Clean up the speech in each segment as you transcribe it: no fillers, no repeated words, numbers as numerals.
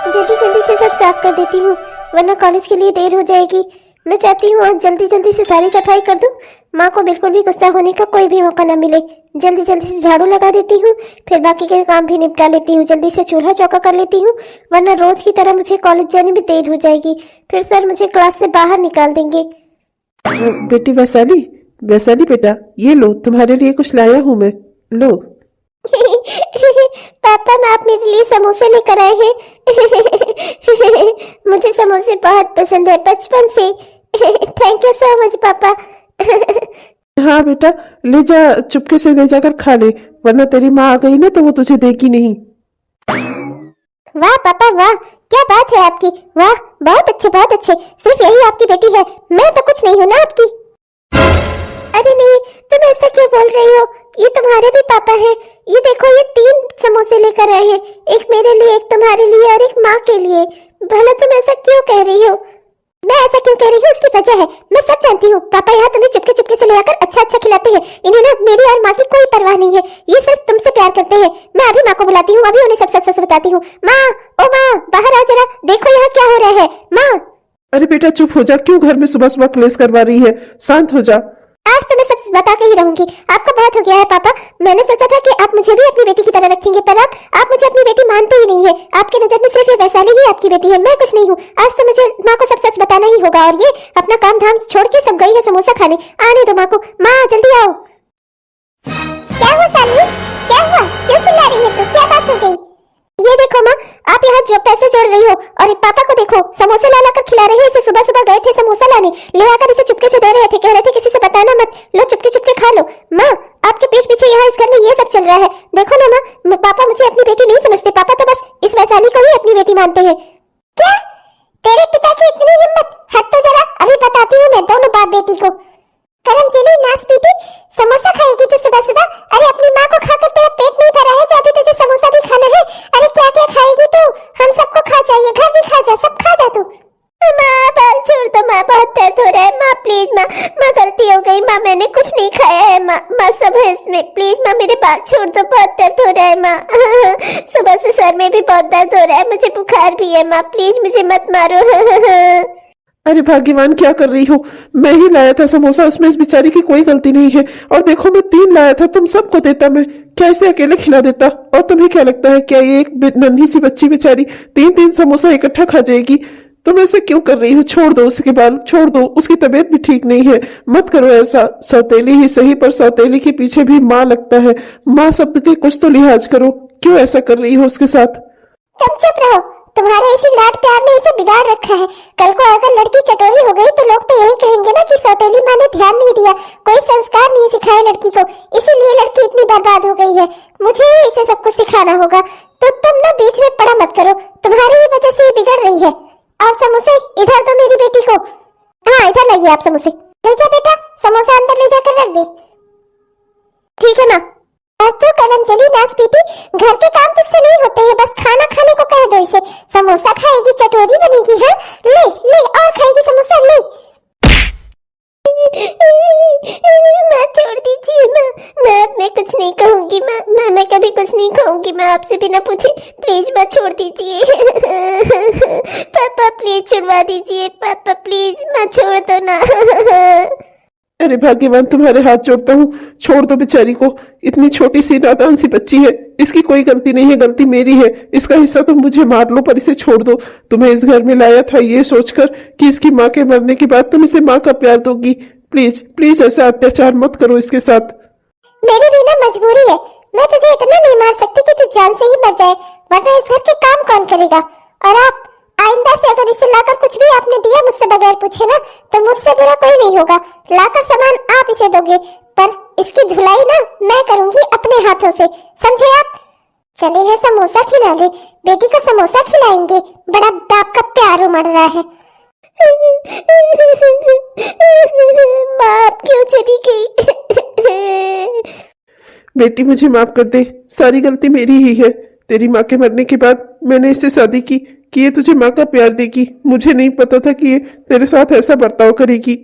जल्दी जल्दी से सब साफ कर देती हूँ वरना कॉलेज के लिए देर हो जाएगी। मैं चाहती हूँ आज जल्दी जल्दी से सारी सफाई कर दूँ, माँ को बिल्कुल भी गुस्सा होने का कोई भी मौका ना मिले। जल्दी जल्दी से झाड़ू लगा देती हूँ, फिर बाकी के काम भी निपटा लेती हूँ। जल्दी से चूल्हा चौका कर लेती हूँ वरना रोज की तरह मुझे कॉलेज जाने में देर हो जाएगी, फिर सर मुझे क्लास से बाहर निकाल देंगे। बेटी वैशाली, वैशाली बेटा, ये लो तुम्हारे लिए कुछ लाया हूँ मैं, लो। पापा आप मेरे लिए समोसे लेकर आए हैं। मुझे समोसे बहुत पसंद है बचपन से। थैंक यू सो मच पापा। हाँ बेटा, ले जा, चुपके से ले जाकर खा ले, वरना तेरी माँ आ गई ना तो वो तुझे देगी नहीं। वाह पापा वाह, क्या बात है आपकी, वाह बहुत अच्छे बहुत अच्छे। सिर्फ यही आपकी बेटी है, मैं तो कुछ नहीं हूँ ना आपकी। अरे नहीं, तुम ऐसा क्यों बोल रही हो, ये तुम्हारे भी पापा हैं। ये देखो ये 3 समोसे लेकर आए हैं, एक मेरे लिए, एक तुम्हारे लिए और एक माँ के लिए। भला तुम ऐसा क्यों कह रही हो? मैं ऐसा क्यों कह रही हूँ उसकी वजह है, मैं सब जानती हूँ। पापा यहाँ तुम्हें चुपके चुपके से ले आकर अच्छा अच्छा खिलाते हैं। इन्हें ना मेरी और माँ की कोई परवाह नहीं है, ये सिर्फ तुमसे प्यार करते हैं। मैं अभी माँ को बुलाती हूँ, अभी उन्हें सब सच सच बताती हूँ। माँ, ओ माँ, बाहर आ जरा, देखो यहाँ क्या हो रहा है। माँ। अरे बेटा चुप हो जा, क्यों घर में सुबह सुबह क्लेश करवा रही है, शांत हो जा। आज तो मैं सब बता के ही रहूंगी, आपका बहुत हो गया है पापा। मैंने सोचा था कि आप मुझे भी अपनी बेटी की तरह रखेंगे, पर आप मुझे अपनी बेटी मानते ही नहीं है। आपकी नजर में सिर्फ ये वैशाली ही आपकी बेटी है, मैं कुछ नहीं हूँ। आज तो मुझे माँ को सब सच बताना ही होगा। और ये अपना काम धाम छोड़ के सब गई है समोसा खाने। आने दो माँ को। माँ जल्दी आओ। क्या हुआ साली, क्या हुआ, क्यों चिल्ला रही है तू, क्या बात हो गई? ये देखो माँ, आप यहाँ जो पैसे जोड़ रही हो, और पापा को देखो समोसे ला कर खिला रहे हैं। इसे सुबह सुबह गए थे समोसा लाने, ले आकर इसे चुपके से दे रहे थे, कह रहे थे किसी से बताना मत, लो चुपके चुपके खा लो। माँ आपके पीठ पीछे यहाँ इस घर में ये सब चल रहा है, देखो ना माँ, पापा मुझे अपनी बेटी नहीं समझते। पापा तो बस इस वैशाली को ही अपनी बेटी मानते हैं। क्या तेरे पिता की इतनी हिम्मत, हट तो जरा, अभी बताती हूँ मैं दोनों बाप बेटी को। करमचली नास बेटी, समोसा खाएगी तो सुबह सुबह? अरे अपनी माँ को खाकर तेरा पेट नहीं भरा है जो अभी तुझे समोसा भी खाना है? अरे क्या क्या खाएगी तू, हम सबको खा जाइए, घर भी खा जा, सब खा जा तू। माँ बाल छोड़ दो माँ, बहुत दर्द हो रहा है माँ, प्लीज माँ, माँ गलती हो गई माँ, मैंने कुछ नहीं खाया है माँ, माँ सब है इसमें, प्लीज माँ मेरे बाल छोड़ दो, बहुत दर्द हो रहा है माँ। सुबह से सर में भी बहुत दर्द हो रहा है, मुझे बुखार भी है माँ, प्लीज मुझे मत मारो। अरे भाग्यवान, क्या कर रही हो, मैं ही लाया था समोसा, उसमें इस बेचारी की कोई गलती नहीं है। और देखो मैं 3 लाया था, तुम सबको देता मैं, क्या इसे अकेले खिला देता? और तुम्हें क्या लगता है क्या ये एक नन्ही सी बच्ची बेचारी 3-3 समोसा इकट्ठा खा जाएगी? तुम ऐसे क्यों कर रही हो? छोड़ दो उसके बाल, छोड़ दो, उसकी तबीयत भी ठीक नहीं है, मत करो ऐसा। सौतेली ही सही, पर सौतेली के पीछे भी माँ लगता है, माँ शब्द के कुछ तो लिहाज करो, क्यों ऐसा कर रही हो उसके साथ? तुम चुप रहो, तुम्हारे इसी लाड प्यार ने इसे बिगाड़ रखा है। कल को अगर लड़की चटोरी हो गई तो लोग तो यही कहेंगे ना कि सौतेली माँ ने ध्यान नहीं दिया, कोई संस्कार नहीं सिखाया लड़की को, इसीलिए लड़की इतनी बर्बाद हो गई है। मुझे इसे सब कुछ सिखाना होगा, तो तुम ना बीच में पड़ा मत करो, तुम्हारी ही वजह से ये बिगड़ रही है। और समोसे इधर दो मेरी बेटी को। हाँ इधर लाइए आप समोसे, ले जा बेटा, समोसा अंदर ले जाकर रख दे। ठीक है ना? और तो कलम चली नास बेटी, घर के काम तुझसे नहीं होते हैं, बस खाना खाने को कह दो इसे। समोसा खाएगी, चटोरी बनेगी, हाँ ले ले, और खाएगी समोसा, ले। माँ छोड़ दीजिए माँ, मैं अब मैं कुछ नहीं कहूँगी माँ, मैं कभी कुछ नहीं कहूँगी माँ, आपसे बिना पूछे, प्लीज माँ छोड़ दीजिए। पापा प्लीज छुड़वा दीजिए, पापा प्लीज, माँ छोड़ दो ना। अरे भाग्यवान, तुम्हारे हाथ जोड़ता हूँ, छोड़ दो बेचारी को, इतनी छोटी सी नादान सी बच्ची है, इसकी कोई गलती नहीं है, गलती मेरी है, इसका हिस्सा तुम मुझे मार लो पर इसे छोड़ दो। तुम्हें इस घर में लाया था ये सोचकर कि इसकी माँ के मरने के बाद तुम इसे माँ का प्यार दोगी। प्लीज प्लीज ऐसा अत्याचार मत करो इसके साथ। मेरी भी ना मजबूरी है, मैं तुझे इतना नहीं मार सकती कि तू जान से ही मर जाए, वरना इस घर के काम कौन करेगा? और आप आइंदा से अगर इसे लाकर कुछ भी आपने दिया मुझसे बगैर पूछे ना, तो मुझसे बुरा कोई नहीं होगा, लाकर सामान आप इसे दोगे, पर इसकी धुलाई ना मैं करूंगी अपने हाथों से, समझे आप? चले हैं समोसा खिला ले, बेटी को समोसा खिलाएंगे, बड़ा बाप का प्यार उमड़ रहा है। माँ आप क्यों चली गई? बेटी मुझे माफ कर दे, सारी गलती मेरी ही है। तेरी माँ के मरने के बाद मैंने इससे शादी की, कि ये तुझे माँ का प्यार देगी। मुझे नहीं पता था कि ये तेरे साथ ऐसा बर्ताव करेगी।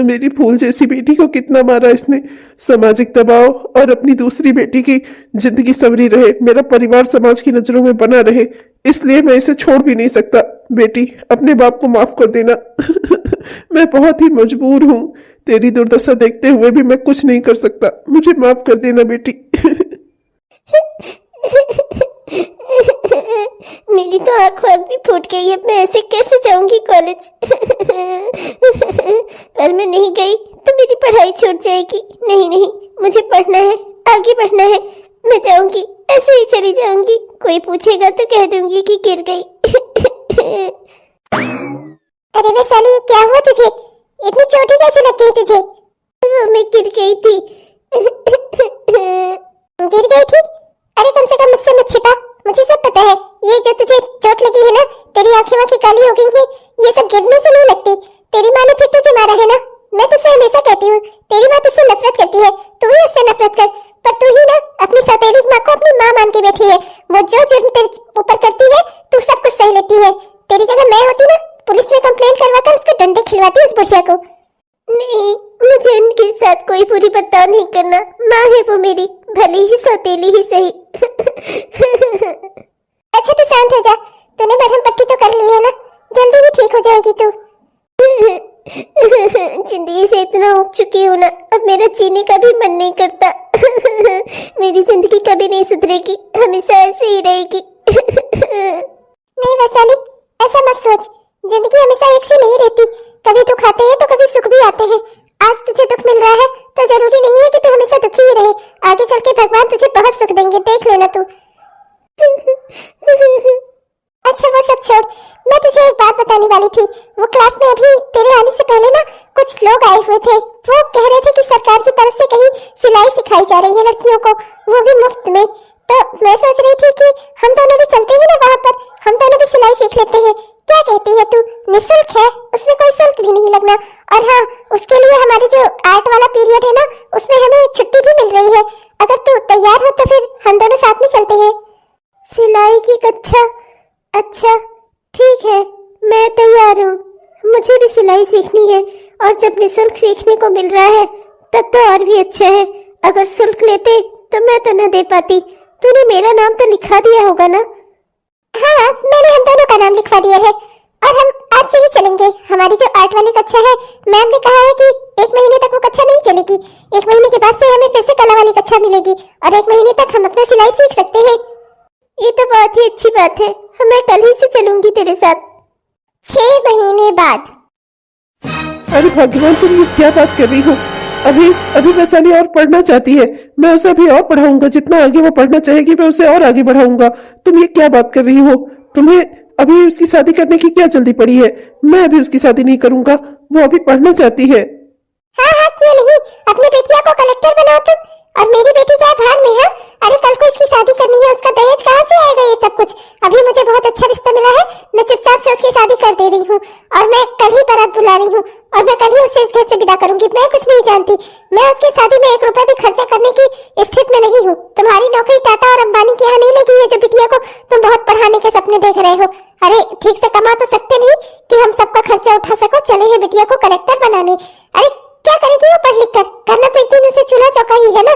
मेरी फूल जैसी बेटी को कितना मारा इसने। सामाजिक दबाव और अपनी दूसरी बेटी की जिंदगी संवरी रहे, मेरा परिवार समाज की नजरों में बना रहे, इसलिए मैं इसे छोड़ भी नहीं सकता। बेटी, अपने बाप को माफ कर देना। मैं बहुत ही मजबूर हूँ। तेरी दुर्दशा देखते हुए भी मैं कुछ नहीं कर सकता। मुझे माफ कर देना बेटी। मेरी तो आंख वाँख भी फूट गई है। मैं ऐसे कैसे जाऊंगी कॉलेज? पर मैं नहीं गई तो मेरी पढ़ाई छूट जाएगी। नहीं नहीं, मुझे पढ़ना है, आगे बढ़ना है। मैं जाऊंगी, ऐसे ही चली जाऊंगी। कोई पूछेगा तो कह दूंगी कि गिर गई। अरे वैशाली, क्या हुआ तुझे? इतनी चोटी कैसे लग गई तुझे? मैं गिर गई थी। गिर गई थी? अरे कम से कम मुझसे मत छिपा, मुझे सब पता है। ये जो तुझे चोट लगी है ना, तेरी आंखें वाँखें काली हो गई हैं, ये सब गिरने से नहीं लगती। तेरी माँ ने फिर तुझे मारा है ना। मैं तुझसे हमेशा कहती हूँ, तेरी माँ तुझसे नफरत करती है, तू ही उससे नफरत कर। पर तू ही ना अपनी सौतेली माँ को अपनी माँ मान के बैठी है। वो जो जुर्म तेरे ऊपर करती है, तू सब कुछ सह लेती है। तेरी जगह मैं होती ना, पुलिस में कंप्लेंट करवाकर उसको डंडे खिलवाती उस बुढ़िया को। नहीं, मुझे उनके साथ कोई बुरी बर्ताव नहीं करना। माँ है वो मेरी, भली ही सौतेली ही सही। अच्छा तो शांत हो जा। तूने मरहम पट्टी तो कर ली है ना, जल्दी ही ठीक हो जाएगी तू। जिंदगी से इतना उब चुकी हूँ ना, अब मेरा जीने का भी मन नहीं करता। मेरी जिंदगी कभी नहीं सुधरेगी, हमेशा ऐसे ही रहेगी। नहीं वैशाली, ऐसा मत सोच। जिंदगी हमेशा एक से नहीं रहती, कभी दुख आते हैं तो कभी सुख भी आते हैं। आज तुझे दुख मिल रहा है तो जरूरी नहीं है कि तू हमेशा दुखी ही रहे। आगे चल के भगवान तुझे बहुत सुख देंगे, देख लेना तू। अच्छा वो सब छोड़, मैं तुझे एक बात बताने वाली थी। वो क्लास में अभी तेरे आने से पहले ना कुछ लोग आए हुए थे। वो कह रहे थे कि सरकार की तरफ से कहीं सिलाई सिखाई जा रही है लड़कियों को, वो भी मुफ्त में। तो मैं सोच रही थी कि हम दोनों भी चलते हैं ना वहाँ पर, हम दोनों भी सिलाई सीख लेते हैं। क्या कहती है तू? निःशुल्क है, उसमें कोई शुल्क भी नहीं लगना। और हाँ, उसके लिए हमारे जो आर्ट वाला पीरियड है ना, उसमें हमें छुट्टी भी मिल रही है। अगर तू तैयार हो तो फिर हम दोनों साथ में चलते हैं। सिलाई की कक्षा? अच्छा ठीक है, मैं तैयार हूँ। मुझे भी सिलाई सीखनी है, और जब निःशुल्क सीखने को मिल रहा है तब तो और भी अच्छा है। अगर शुल्क लेते तो मैं तो न दे पाती। तूने मेरा नाम तो लिखा दिया होगा ना? हाँ, मैंने हम दोनों का नाम लिखवा दिया है, और हम आज से ही चलेंगे। हमारी जो आर्ट वाली कक्षा है, मैम ने कहा है कि 1 महीने तक वो कक्षा नहीं चलेगी। 1 महीने के बाद से हमें फिर से कला वाली कक्षा मिलेगी, और 1 महीने तक हम अपना सिलाई सीख सकते हैं। ये तो बहुत ही अच्छी बात है। मैं कल ही से चलूंगी तेरे साथ। 6 महीने बाद। अरे भगवान, तुम ये क्या बात कर रही हो? अभी वैशाली और पढ़ना चाहती है, मैं उसे अभी और पढ़ाऊंगा। जितना आगे वो पढ़ना चाहेगी मैं उसे और आगे बढ़ाऊंगा। तुम ये क्या बात कर रही हो? तुम्हें अभी उसकी शादी करने की क्या जल्दी पड़ी है? मैं अभी उसकी शादी नहीं करूंगा, वो अभी पढ़ना चाहती है। हाँ हाँ, क्यों नहीं। अपनी बेटिया को कलेक्टर बनाओ तुम, और मेरी बेटी जाए भाड़ में। हाँ, अरे कल को इसकी शादी करनी है, उसका दहेज कहाँ से आएगा? ये सब कुछ अभी मुझे बहुत अच्छा रिश्ता मिला है, मैं चुपचाप से उसकी शादी कर दे रही हूँ। और मैं कल ही बारात बुला रही हूँ, और मैं कल ही उसे इस घर से विदा करूंगी। मैं कुछ नहीं जानती, मैं उसकी शादी में 1 रुपया भी खर्चा करने की स्थिति में नहीं हूँ। तुम्हारी नौकरी टाटा और अंबानी के यहाँ नहीं लगी है, जो बिटिया को तुम बहुत पढ़ाने के सपने देख रहे हो। अरे ठीक से कमा तो सकते नहीं कि हम सबका खर्चा उठा सको। चले हैं बिटिया को कलेक्टर बनाने। अरे क्या करेगी वो पढ़ लिख कर? करना तो एक दिन उसे चूल्हा चौका ही है ना।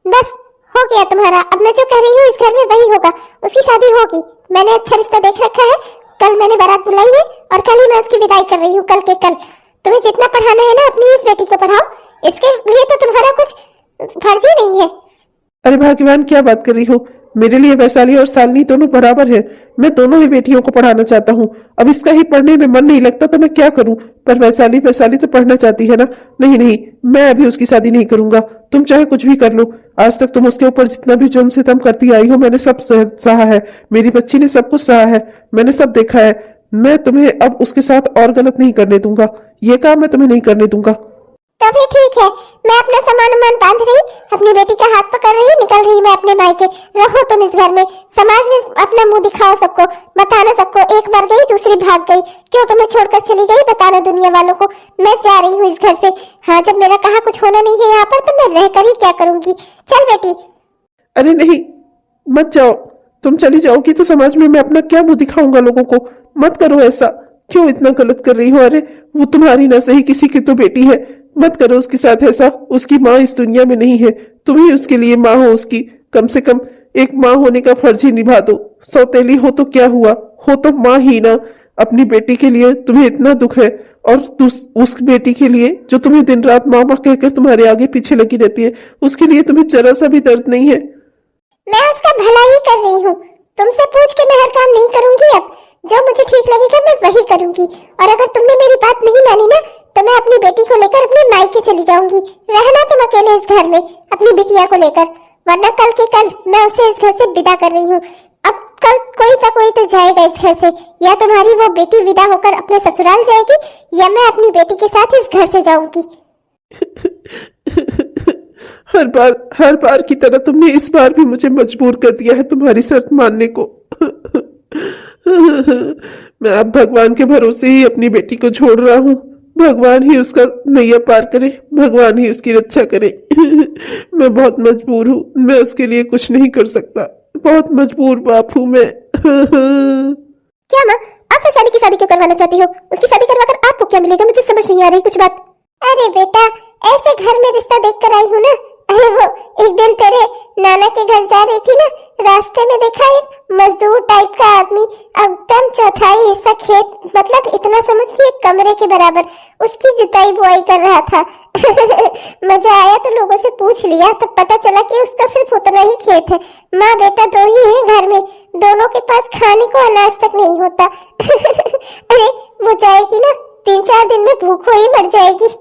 बस हो गया तुम्हारा। अब मैं जो कह रही हूँ इस घर में वही होगा, उसकी शादी होगी। मैंने अच्छा रिश्ता देख रखा है, कल मैंने बारात बुलाई है, और कल ही मैं उसकी विदाई कर रही हूँ। कल के कल तुम्हें जितना पढ़ाना है ना, अपनी इस बेटी को पढ़ाओ। इसके लिए तो तुम्हारा कुछ फर्ज ही नहीं है। अरे भाग्यवान, क्या बात कर रही हो? मेरे लिए वैशाली और शालिनी दोनों बराबर है। मैं दोनों ही बेटियों को पढ़ाना चाहता हूँ। अब इसका ही पढ़ने में मन नहीं लगता तो मैं क्या करूँ? पर वैशाली तो पढ़ना चाहती है ना। नहीं नहीं, मैं अभी उसकी शादी नहीं करूंगा। तुम चाहे कुछ भी कर लो। आज तक तुम उसके ऊपर जितना भी जुल्म सितम करती आई हो, मैंने सब सहा है। मेरी बच्ची ने सब कुछ सहा है, मैंने सब देखा है। मैं तुम्हें अब उसके साथ और गलत नहीं करने दूंगा। ये काम मैं तुम्हें नहीं करने दूंगा। तो फिर ठीक है, मैं अपना सामान बांध रही, अपनी बेटी का हाथ पकड़ रही, निकल रही मैं अपने मायके। रहो तुम इस घर में, समाज में अपना मुंह दिखाओ सबको, बताना सबको। एक बार गई दूसरी भाग गई, क्यों तुम्हें छोड़कर चली गई बताना दुनिया वालों को। मैं जा रही हूँ इस घर से। हाँ, जब मेरा कहा कुछ होना नहीं है यहाँ पर, तो मैं रहकर ही क्या करूंगी। चल बेटी। अरे नहीं, मत जाओ। तुम चली जाओगी तो समाज में मैं अपना क्या मुंह दिखाऊंगा लोगों को? मत करो ऐसा। क्यों इतना गलत कर रही हो? अरे वो तुम्हारी ना सही किसी की तो बेटी है। मत करो उसके साथ ऐसा। उसकी माँ इस दुनिया में नहीं है, तुम ही उसके लिए माँ हो उसकी। कम से कम एक माँ होने का फर्ज ही निभा दो। सौतेली हो तो क्या हुआ, हो तो माँ ही ना। अपनी बेटी के लिए तुम्हें इतना दुख है, और उस बेटी के लिए जो तुम्हें दिन रात माँ माँ कहकर तुम्हारे आगे पीछे लगी रहती है, उसके लिए तुम्हें जरा सा भी दर्द नहीं है? मैं उसका भला ही कर रही हूँ। तुमसे पूछ के मैं हर काम नहीं करूंगी। अब जो मुझे ठीक लगेगा मैं वही करूंगी। और अगर तुमने मेरी बात नहीं मानी ना, तो मैं अपनी बेटी को लेकर अपने मायके चली जाऊंगी। रहना तुम अकेले इस घर में अपनी बिटिया को लेकर, वरना कल के कल मैं उसे इस घर से विदा कर रही हूँ। अब कल कोई तो जाएगा इस घर से। या तुम्हारी वो बेटी विदा होकर अपने ससुराल जाएगी, या मैं अपनी बेटी के साथ इस घर से जाऊंगी। हर बार की तरह तुमने इस बार भी मुझे मजबूर कर दिया है तुम्हारी शर्त मानने को। मैं अब भगवान के भरोसे ही अपनी बेटी को छोड़ रहा हूँ। भगवान ही उसका नैया पार करे, भगवान ही उसकी रक्षा करे। मैं बहुत मजबूर हूँ, मैं उसके लिए कुछ नहीं कर सकता। बहुत मजबूर बाप हूँ मैं। क्या माँ, आप वैशाली की शादी क्यों करवाना चाहती हो? उसकी शादी करवाकर आपको क्या मिलेगा? मुझे समझ नहीं आ रही कुछ बात। अरे बेटा, ऐसे घर में रिश्ता देख कर आई हूँ ना। अरे वो एक दिन तेरे नाना के घर जा रही थी ना, रास्ते में देखा एक मजदूर टाइप का आदमी, एकदम चौथाई हिस्सा खेत, मतलब इतना समझ कि एक कमरे के बराबर, उसकी जुताई बुआई कर रहा था। मजा आया तो लोगों से पूछ लिया, तब पता चला कि उसका सिर्फ उतना ही खेत है। माँ बेटा दो ही हैं घर में, दोनों के पास खाने को अनाज तक नहीं होता। अरे वो जाएगी ना, 3-4 दिन में भूखों ही मर जाएगी।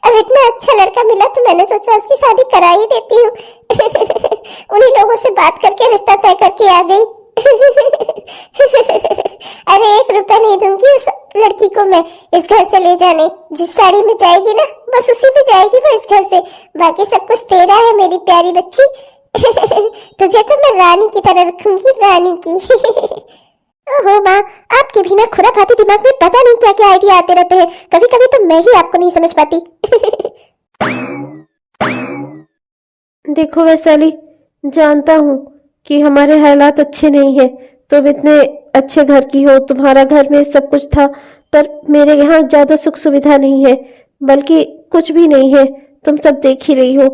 अब इतना अच्छा लड़का मिला तो मैंने सोचा उसकी शादी करा ही देती हूँ। उन्हीं लोगों से बात करके रिश्ता तय करके आ गई। अरे 1 रुपया नहीं दूंगी उस लड़की को मैं इस घर से ले जाने। जिस साड़ी में जाएगी ना, बस उसी में जाएगी वो इस घर से। बाकी सब कुछ तेरा है मेरी प्यारी बच्ची। तुझे तो मैं रानी की तरह रखूंगी, रानी की। ओहो माँ, आपके भी ना खुराफाती दिमाग में पता नहीं क्या क्या आइडिया आते रहते हैं। कभी कभी तो मैं ही आपको नहीं समझ पाती। देखो वैशाली, जानता हूँ कि हमारे हालात अच्छे नहीं है। तुम इतने अच्छे घर की हो, तुम्हारा घर में सब कुछ था, पर मेरे यहाँ ज्यादा सुख सुविधा नहीं है, बल्कि कुछ भी नहीं है। तुम सब देख ही रही हो।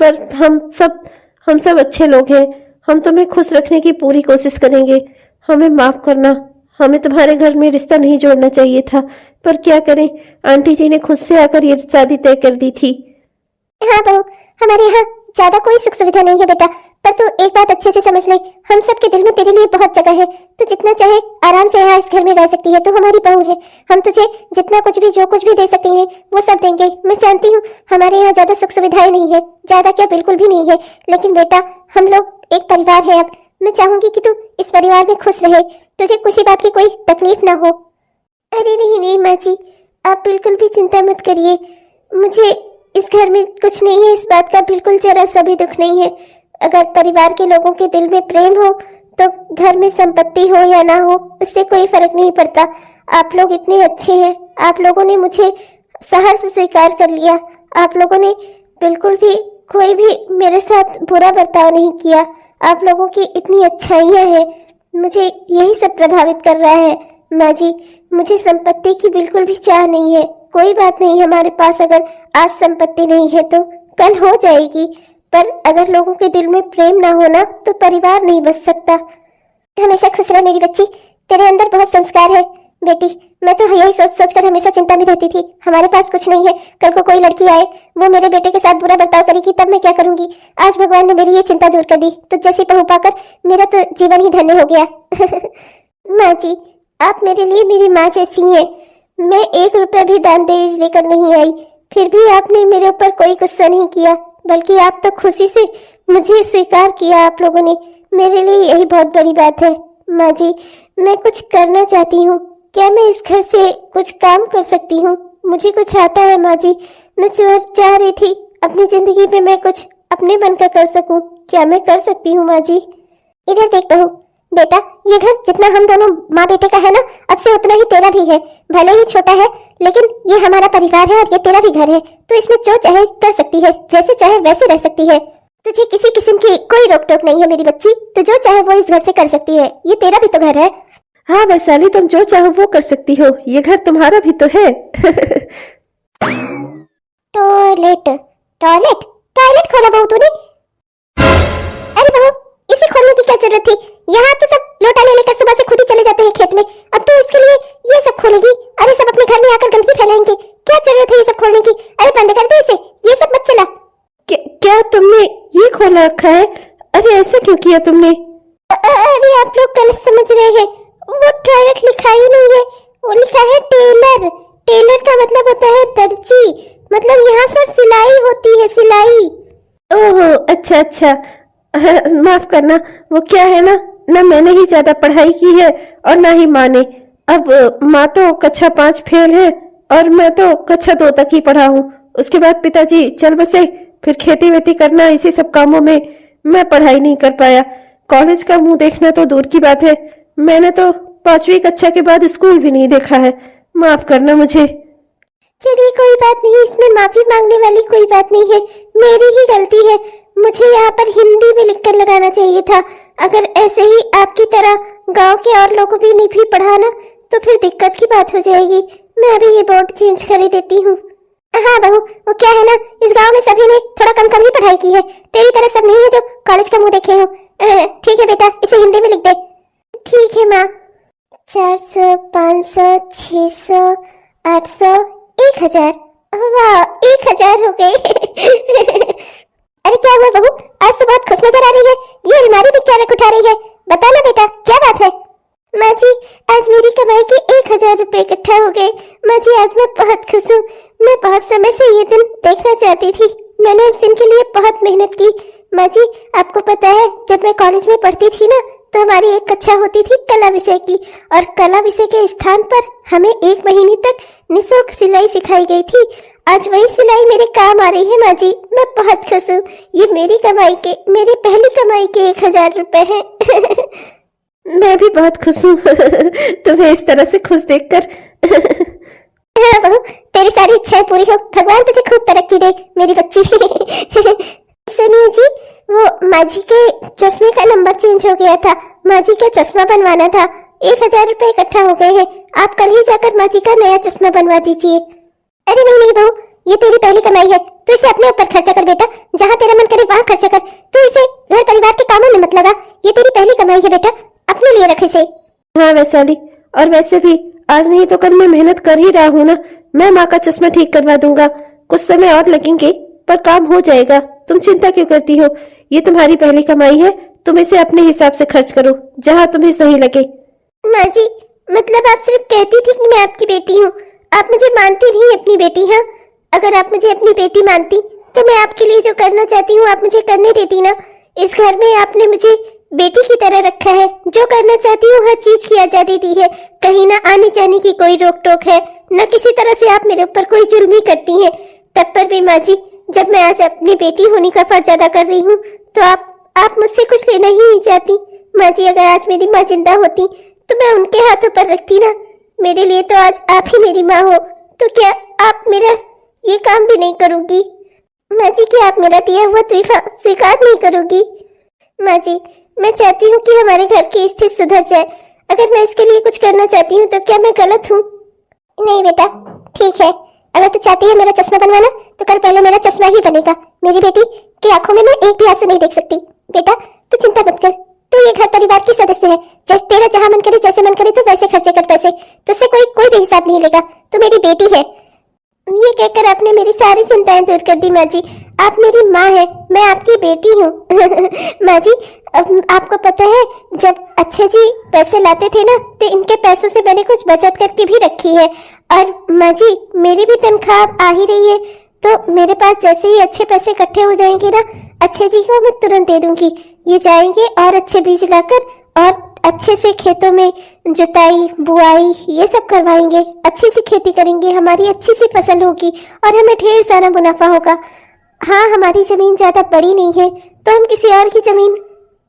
पर हम सब अच्छे लोग हैं। हम तुम्हें खुश रखने की पूरी कोशिश करेंगे। हमें माफ करना, हमें तुम्हारे घर में रिश्ता नहीं जोड़ना चाहिए था, पर क्या करें, आंटी जी ने खुद से आकर ये शादी तय कर दी थी। हाँ बहू, हमारे यहाँ ज्यादा कोई सुख सुविधा नहीं है बेटा, पर तू एक बात अच्छे से समझ ले, हम सब के दिल में तेरे लिए बहुत जगह है। तू जितना चाहे आराम से यहाँ इस घर में रह सकती है। तू हमारी बहू है, हम तुझे जितना कुछ भी जो कुछ भी दे सकते हैं वो सब देंगे। मैं जानती हूँ हमारे यहाँ ज्यादा सुख सुविधाएं नहीं है, ज्यादा क्या बिल्कुल भी नहीं है, लेकिन बेटा हम लोग एक परिवार है। अब मैं चाहूंगी कि तू इस परिवार में खुश रहे, तुझे किसी बात की कोई तकलीफ ना हो। अरे नहीं माँ जी, आप बिल्कुल भी चिंता मत करिए। मुझे इस घर में कुछ नहीं है, इस बात का बिल्कुल जरा सा भी दुख नहीं है। अगर परिवार के लोगों के दिल में प्रेम हो तो घर में संपत्ति हो या ना हो उससे कोई फर्क नहीं पड़ता। आप लोग इतने अच्छे हैं, आप लोगों ने मुझे सहर्ष स्वीकार कर लिया। आप लोगों ने बिल्कुल भी कोई भी मेरे साथ बुरा बर्ताव नहीं किया। आप लोगों की इतनी अच्छाइयाँ हैं, मुझे यही सब प्रभावित कर रहा है। माँ जी, मुझे संपत्ति की बिल्कुल भी चाह नहीं है। कोई बात नहीं, हमारे पास अगर आज संपत्ति नहीं है तो कल हो जाएगी, पर अगर लोगों के दिल में प्रेम ना होना तो परिवार नहीं बच सकता। हमेशा खुश रह मेरी बच्ची, तेरे अंदर बहुत संस्कार है बेटी। मैं तो यही सोच कर हमेशा चिंता में रहती थी, हमारे पास कुछ नहीं है, कल को कोई लड़की आए वो मेरे बेटे के साथ बुरा बर्ताव करेगी तब मैं क्या करूंगी। आज भगवान ने मेरी ये चिंता दूर कर दी, तो जैसी बहू पाकर मेरा तो जीवन ही धन्य हो गया। माँ जी, आप मेरे लिए मेरी माँ जैसी हैं। मैं 1 रुपया भी दान दहेज लेकर नहीं आई, फिर भी आपने मेरे ऊपर कोई गुस्सा नहीं किया, बल्कि आप तो खुशी से मुझे स्वीकार किया आप लोगों ने। मेरे लिए यही बहुत बड़ी बात है। माँ जी, मैं कुछ करना चाहती हूँ, क्या मैं इस घर से कुछ काम कर सकती हूँ? मुझे कुछ आता है माँ जी, मैं चाह रही थी अपनी जिंदगी में मैं कुछ अपने बनकर कर सकूँ। क्या मैं कर सकती हूँ माँ जी? इधर देख बहू, बेटा ये घर जितना हम दोनों माँ बेटे का है ना, अब से उतना ही तेरा भी है। भले ही छोटा है, लेकिन ये हमारा परिवार है और ये तेरा भी घर है, तो इसमें जो चाहे कर सकती है, जैसे चाहे वैसे रह सकती है। तुझे किसी किस्म की कोई रोक टोक नहीं है मेरी बच्ची, तो जो चाहे वो इस घर से कर सकती है। ये तेरा भी तो घर है। हाँ वैशाली, तुम जो चाहो वो कर सकती हो, ये घर तुम्हारा भी तो है। टॉयलेट टॉयलेट टॉयलेट खोला बहू तूने? अरे बहू, इसे खोलने की क्या जरूरत थी? यहाँ तो सब लोटा ले लेकर सुबह से खुद ही चले जाते हैं खेत में, अब तो इसके लिए ये सब खोलेगी? अरे सब अपने घर में आकर गंदगी फैलाएंगे, क्या जरूरत है ये सब खोलने की? अरे बंद कर दे इसे, ये सब मत चला। क्या तुमने ये खोला रखा है? अरे ऐसा क्यों किया तुमने? अरे आप लोग गलत समझ रहे हैं, वो टॉयलेट लिखा ही नहीं है, वो लिखा है टेलर। टेलर का मतलब होता है दर्जी, मतलब यहाँ पर सिलाई होती है, सिलाई। ओह अच्छा अच्छा, माफ करना, वो क्या है ना मैंने ही ज्यादा पढ़ाई की है और ना ही माँ ने। अब माँ तो कक्षा 5 फेल है और मैं तो कक्षा 2 तक ही पढ़ा हूँ। उसके बाद पिताजी चल बसे, फिर खेती वेती करना, इसी सब कामों में मैं पढ़ाई नहीं कर पाया। कॉलेज का मुंह देखना तो दूर की बात है, मैंने तो 5वीं कक्षा के बाद स्कूल भी नहीं देखा है। माफ करना मुझे। चलिए कोई बात नहीं, इसमें माफी मांगने वाली कोई बात नहीं है, मेरी ही गलती है। मुझे यहाँ पर हिंदी में लिखकर लगाना चाहिए था। अगर ऐसे ही आपकी तरह गांव के और लोगों भी नहीं भी पढ़ाना तो फिर दिक्कत की बात हो जाएगी। मैं अभी ये बोर्ड चेंज कर ही देती हूँ। हाँ बहू, वो क्या है ना, इस गांव में सभी ने थोड़ा कम कम ही पढ़ाई की है, तेरी तरह सब नहीं है जो कॉलेज का मुंह देखे हो। ठीक है बेटा, इसे हिंदी में लिख दे। ठीक है माँ। 400, 500, 600, 800, 1000। वाह, 1000 हो गए। अरे क्या हुआ बहू, आज तो बहुत खुश नजर आ रही है, ये अलमारी भी क्या रख उठा रही है? बताना बेटा, क्या बात है? माँ जी, आज मेरी कमाई के 1000 रुपए इकट्ठा हो गए। माँ जी, आज मैं बहुत खुश हूँ। मैं बहुत समय से ये दिन देखना चाहती थी, मैंने इस दिन के लिए बहुत मेहनत की। माँ जी, आपको पता है जब मैं कॉलेज में पढ़ती थी ना, तो हमारी एक कक्षा होती थी कला विषय की, और कला विषय के स्थान पर हमें 1 महीने तक निःशुल्क सिलाई सिखाई गई थी। आज वही सिलाई मेरे काम आ रही है माँ जी, मैं बहुत खुश हूँ। ये मेरी पहली कमाई के 1000 रुपए हैं। मैं भी बहुत खुश हूँ तुम्हें इस तरह से खुश देखकर। हाँ बहू, तेरी सारी इच्छाएं पूरी हो, भगवान तुझे खूब तरक्की दे मेरी बच्ची। सुनिए जी, वो माँ जी के चश्मे का नंबर चेंज हो गया था, माँ जी का चश्मा बनवाना था। 1000 रुपए इकट्ठा हो गए हैं, आप कल ही जाकर माँ जी का नया चश्मा बनवा दीजिए। अरे नहीं नहीं बहू, ये तेरी पहली कमाई है, तो इसे अपने ऊपर खर्चा कर बेटा, जहाँ तेरा मन करे वहाँ खर्चा कर, तो इसे घर परिवार के कामों में मत लगा। ये तेरी पहली कमाई है बेटा, अपने लिए रख इसे। हाँ वैशाली, और वैसे भी आज नहीं तो कल मैं मेहनत कर ही रहा हूँ ना, मैं माँ का चश्मा ठीक करवा दूंगा। कुछ समय और लगेंगे पर काम हो जाएगा, तुम चिंता क्यों करती हो? ये तुम्हारी पहली कमाई है, तुम इसे अपने हिसाब से खर्च करो, जहाँ तुम्हें सही लगे। माँ जी, मतलब आप सिर्फ कहती थी कि मैं आपकी बेटी हूँ, आप मुझे मानती नहीं अपनी बेटी? हाँ, अगर आप मुझे अपनी बेटी मानती तो मैं आपके लिए जो करना चाहती हूँ आप मुझे करने देती ना। इस घर में आपने मुझे बेटी की तरह रखा है, जो करना चाहती हूँ हर चीज की आजादी दी है, कहीं ना आने जाने की कोई रोक टोक है, न किसी तरह से आप मेरे ऊपर कोई जुल्म ही करती हैं। तब पर भी माँ जी, जब मैं आज अपनी बेटी होने का फर्ज अदा कर रही हूँ तो आप मुझसे कुछ लेना ही नहीं चाहती। माँ जी, अगर आज मेरी माँ जिंदा होती तो मैं उनके हाथों पर रखती ना। मेरे लिए तो आज आप ही मेरी माँ हो, तो क्या आप मेरा ये काम भी नहीं करोगी? माँ जी, क्या आप मेरा दिया हुआ तोहफा स्वीकार नहीं करोगी? माँ जी, मैं चाहती हूँ कि हमारे घर की स्थिति सुधर जाए, अगर मैं इसके लिए कुछ करना चाहती हूँ तो क्या मैं गलत हूँ? नहीं बेटा, ठीक है, अगर तू चाहती है मेरा चश्मा बनवाना तो कल पहले मेरा चश्मा ही बनेगा। मेरी बेटी की आंखों में मैं एक भी आंसू नहीं देख सकती। बेटा तू चिंता मत कर, तू ये घर परिवार की सदस्य है, जैसे तेरा जहाँ मन करे जैसे मन करे तो वैसे खर्चे कर पैसे, तुझसे कोई भी हिसाब नहीं लेगा, तू मेरी बेटी है। ये कहकर आपने मेरी सारी चिंताएं दूर कर दी माँ जी, आप मेरी माँ है, मैं आपकी बेटी हूँ। माँ जी, आपको पता है जब अच्छे जी पैसे लाते थे ना तो इनके पैसों से मैंने कुछ बचत करके भी रखी है, और माँ जी मेरी भी तनख्वाह आ ही रही है, तो मेरे पास जैसे ही अच्छे पैसे इकट्ठे हो जाएंगे ना, अच्छे जी को मैं तुरंत दे दूंगी। ये जाएंगे और अच्छे बीज लाकर और अच्छे से खेतों में जुताई बुआई ये सब करवाएंगे, अच्छी सी खेती करेंगे, हमारी अच्छी सी फसल होगी और हमें ढेर सारा मुनाफा होगा। हाँ, हमारी जमीन ज्यादा बड़ी नहीं है तो हम किसी और की जमीन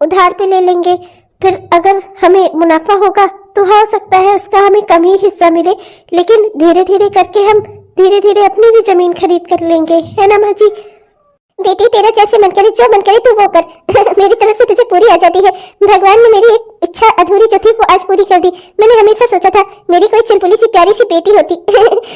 उधार पे ले लेंगे, फिर अगर हमें मुनाफा होगा तो हो सकता है उसका हमें कम ही हिस्सा मिले, लेकिन धीरे धीरे करके हम धीरे धीरे अपनी भी जमीन खरीद कर लेंगे, है ना माँ जी? बेटी तेरा जैसे मन करे, जो मन करे तू वो कर। मेरी तरफ से तुझे पूरी आजादी है। भगवान ने मेरी एक इच्छा अधूरी जो थी वो आज पूरी कर दी। मैंने हमेशा सोचा था मेरी कोई चुलबुली सी प्यारी सी बेटी होती।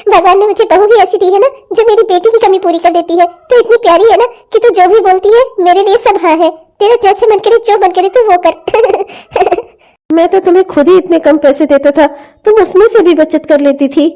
भगवान ने मुझे बहू भी ऐसी दी है ना जो मेरी बेटी की कमी पूरी कर देती है। तो इतनी प्यारी है ना कि तू जो भी बोलती है मेरे लिए सब हाँ है। तेरा जैसे मन करे, जो मन करे तू वो कर। मैं तो तुम्हें खुद ही इतने कम पैसे देता था, तुम उसमें से भी बचत कर लेती थी।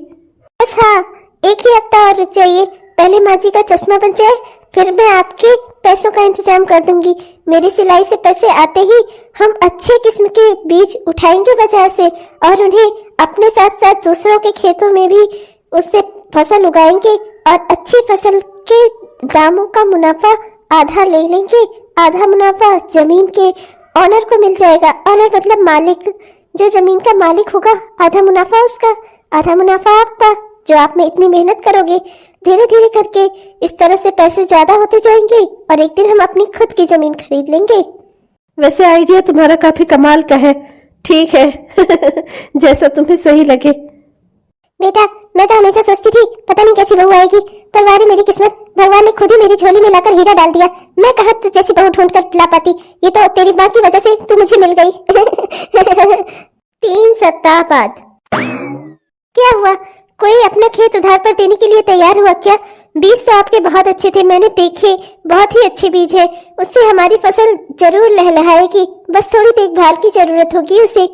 बस हाँ, एक ही हफ्ता और रुक जाइए। पहले माँ जी का चश्मा बन जाए, फिर मैं आपके पैसों का इंतजाम कर दूंगी। मेरी सिलाई से पैसे आते ही हम अच्छे किस्म के बीज उठाएंगे बाजार से और उन्हें अपने साथ साथ दूसरों के खेतों में भी उससे फसल उगाएंगे और अच्छी फसल के दामों का मुनाफा आधा ले लेंगे। आधा मुनाफा जमीन के ऑनर को मिल जाएगा। ऑनर मतलब मालिक, जो जमीन का मालिक होगा आधा मुनाफा उसका, आधा मुनाफा आपका, जो आप में इतनी मेहनत करोगे। धीरे धीरे करके इस तरह से पैसे ज्यादा होते जाएंगे और एक दिन हम अपनी खुद की जमीन खरीद लेंगे। वैसे आइडिया तुम्हारा काफी कमाल का है। ठीक है। जैसा तुम्हें सही लगे। बेटा मैं तो हमेशा सोचती थी पता नहीं कैसी बहू आएगी, पर वारी मेरी किस्मत, भगवान ने खुद ही मेरी झोली में लाकर हीरा डाल दिया। मैं कहाँ तुझ जैसी बहू ढूंढ कर ला पाती। ये तो तेरी माँ की वजह से तू मुझे मिल गई। 3 सप्ताह बाद क्या हुआ? कोई अपना खेत उधार पर देने के लिए तैयार हुआ क्या? बीज तो आपके बहुत अच्छे थे, मैंने देखे, बहुत ही अच्छे बीज है। उससे हमारी फसल जरूर लहलहाएगी, बस थोड़ी देखभाल की जरूरत होगी उसे।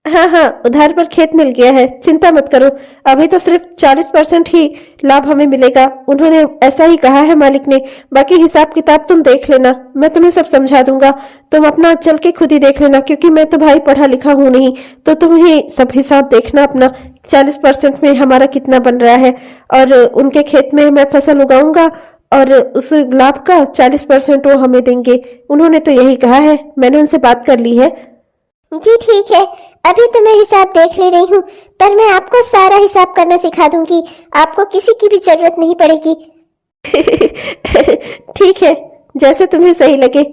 हाँ हाँ, उधार पर खेत मिल गया है, चिंता मत करो। अभी तो सिर्फ 40% ही लाभ हमें मिलेगा। उन्होंने ऐसा ही कहा है मालिक ने। बाकी हिसाब किताब तुम देख लेना, मैं तुम्हें सब समझा दूंगा। तुम अपना चल के खुद ही देख लेना, क्योंकि मैं तो भाई पढ़ा लिखा हूँ नहीं। तो तुम ही सब हिसाब देखना अपना, 40% में हमारा कितना बन रहा है और उनके खेत में मैं फसल उगाऊंगा और उस लाभ का 40% वो हमें देंगे। उन्होंने तो यही कहा है, मैंने उनसे बात कर ली है। जी ठीक है, अभी तो मैं हिसाब देख ले रही हूँ, पर मैं आपको सारा हिसाब करना सिखा दूंगी। आपको किसी की भी जरूरत नहीं पड़ेगी। ठीक है, जैसे तुम्हें सही लगे।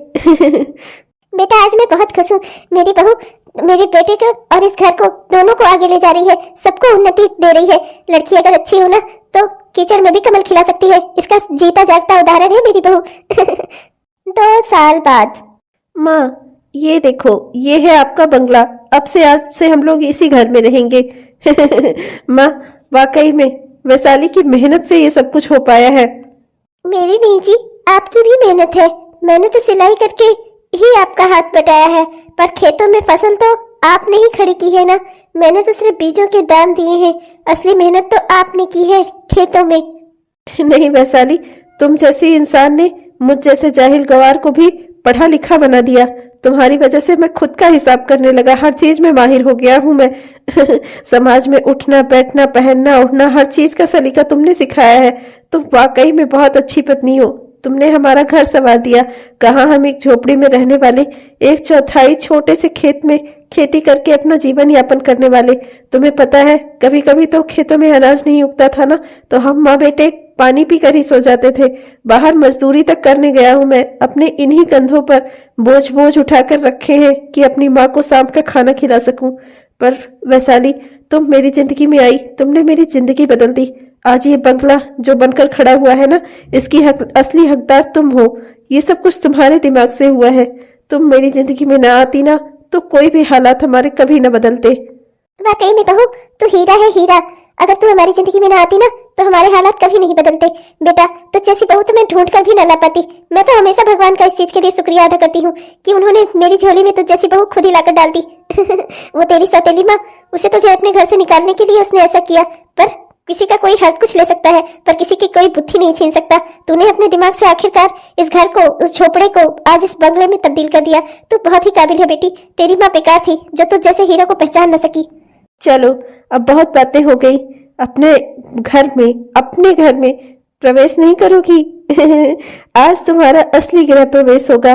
बेटा आज मैं बहुत खुश हूँ। मेरी बहू मेरे बेटे को और इस घर को दोनों को आगे ले जा रही है, सबको उन्नति दे रही है। लड़की अगर अच्छी हो ना तो कीचड़ में भी कमल खिला सकती है। इसका जीता जागता उदाहरण है मेरी बहू। 2 साल बाद। माँ ये देखो, ये है आपका बंगला। अब से आज से हम लोग इसी घर में रहेंगे। माँ वाकई में वैशाली की मेहनत से ये सब कुछ हो पाया है। मेरी नहीं जी, आपकी भी मेहनत है। मैंने तो सिलाई करके ही आपका हाथ बटाया है, पर खेतों में फसल तो आपने ही खड़ी की है ना। मैंने तो सिर्फ बीजों के दाम दिए हैं, असली मेहनत तो आपने की है खेतों में। नहीं वैशाली, तुम जैसी इंसान ने मुझ जैसे जाहिल गवार को भी पढ़ा लिखा बना दिया। तुम्हारी वजह से मैं खुद का हिसाब करने लगा, हर चीज में माहिर हो गया हूँ मैं। समाज में उठना बैठना पहनना ओढ़ना हर चीज का सलीका तुमने सिखाया है। तुम वाकई में बहुत अच्छी पत्नी हो। तुमने हमारा घर संवार दिया। कहाँ हम एक झोपड़ी में रहने वाले, 1/4 छोटे से खेत में खेती करके अपना जीवन यापन करने वाले। तुम्हें पता है कभी कभी तो खेतों में अनाज नहीं उगता था ना, तो हम माँ बेटे पानी पीकर ही सो जाते थे। बाहर मजदूरी तक करने गया हूँ मैं, अपने इन्हीं कंधों पर बोझ बोझ उठाकर रखे हैं कि अपनी माँ को शाम का खाना खिला सकूं। पर वैशाली, तुम मेरी जिंदगी में आई, तुमने मेरी जिंदगी बदल दी। आज ये बंगला जो बनकर खड़ा हुआ है ना, इसकी असली हकदार तुम हो। ये सब कुछ तुम्हारे दिमाग से हुआ है। तुम मेरी जिंदगी में ना आती ना तो कोई भी हालात हमारे कभी न बदलते। वाकई में बहू तू हीरा है, हीरा। अगर तू हमारी जिंदगी में ना आती ना तो हमारे हालात कभी नहीं बदलते। बेटा तो जैसी बहू तो मैं ढूंढ कर भी ना ला पाती। मैं तो हमेशा भगवान का इस चीज के लिए शुक्रिया अदा करती हूँ कि उन्होंने मेरी झोली में तुझ जैसी बहू खुद ही लाकर डाल दी। वो तेरी सौतेली माँ, उसे तुझे अपने घर से निकालने के लिए उसने ऐसा किया। पर किसी का कोई हर कुछ ले सकता है, पर किसी की कोई बुद्धि नहीं छीन सकता। तूने अपने दिमाग से आखिरकार इस घर को, उस झोपड़े को आज इस बंगले में तब्दील कर दिया। तू बहुत ही काबिल है बेटी। तेरी माँ बेकार थी जो तुझ जैसे हीरा को पहचान न सकी। चलो अब बहुत बातें हो गई। अपने घर में प्रवेश नहीं करोगी? आज तुम्हारा असली गृह प्रवेश होगा।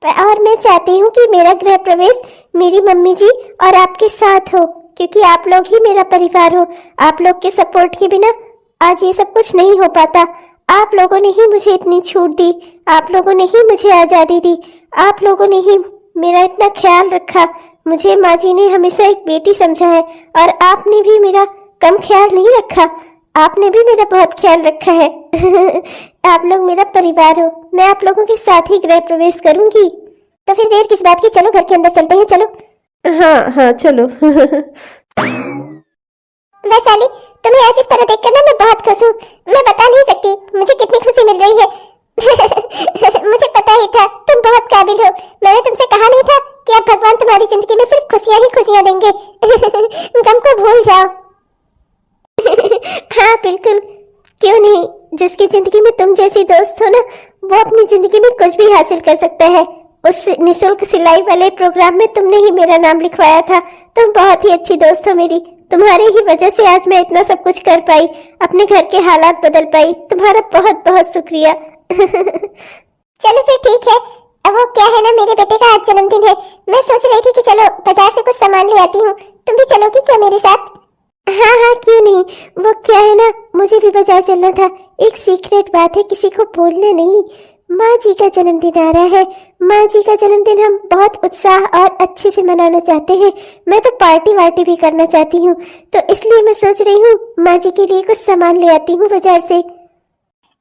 और मैं चाहती हूँ कि मेरा गृह प्रवेश मेरी मम्मी जी और आपके साथ हो, क्योंकि आप लोग ही मेरा परिवार हो। आप लोग के सपोर्ट के बिना आज ये सब कुछ नहीं हो पाता। आप लोगों ने ही मुझे इतनी छूट दी, आप लोगों ने ही मुझे आजादी दी, आप लोगों ने ही मेरा इतना ख्याल रखा। मुझे माँ जी ने हमेशा एक बेटी समझा है और आपने भी मेरा कम ख्याल नहीं रखा। आपने भी मेरा बहुत ख्याल रखा है। आप लोग मेरा परिवार हो। मैं आप लोगों के साथ ही गृह प्रवेश करूंगी। तो फिर देर किस बात की, चलो घर के अंदर चलते हैं, चलो। हाँ हाँ चलो। वैशाली, तुम्हें आज इस तरह देखकर ना मैं बहुत खुश हूँ। मैं बता नहीं सकती मुझे कितनी खुशी मिल रही है। मुझे पता ही था तुम बहुत काबिल हो। मैंने तुमसे कहा नहीं था कि अब भगवान तुम्हारी जिंदगी में सिर्फ खुशियां ही खुशियां देंगे। गम को भूल जाओ। हाँ बिल्कुल, क्यों नहीं। जिसकी जिंदगी में तुम जैसी दोस्त हो ना, वो अपनी जिंदगी में कुछ भी हासिल कर सकता है। उस निशुल्क सिलाई वाले प्रोग्राम में तुमने ही मेरा नाम लिखवाया था। तुम बहुत ही अच्छी दोस्त हो मेरी। तुम्हारे ही वजह से आज मैं इतना सब कुछ कर पाई, अपने घर के हालात बदल पाई। तुम्हारा बहुत बहुत शुक्रिया। चलो फिर ठीक है। अब वो क्या है ना, मेरे बेटे का आज जन्मदिन है। मैं सोच रही थी कि चलो बाजार से कुछ सामान ले आती हूँ। तुम भी चलोगी क्या मेरे साथ? हाँ हाँ क्यों नहीं। वो क्या है ना, मुझे भी बाजार चलना था। एक सीक्रेट बात है, किसी को बोलना नहीं। माँ जी का जन्मदिन आ रहा है। माँ जी का जन्मदिन हम बहुत उत्साह और अच्छे से मनाना चाहते हैं। मैं तो पार्टी वार्टी भी करना चाहती हूँ, तो इसलिए मैं सोच रही हूँ माँ जी के लिए कुछ सामान ले आती हूँ बाजार से।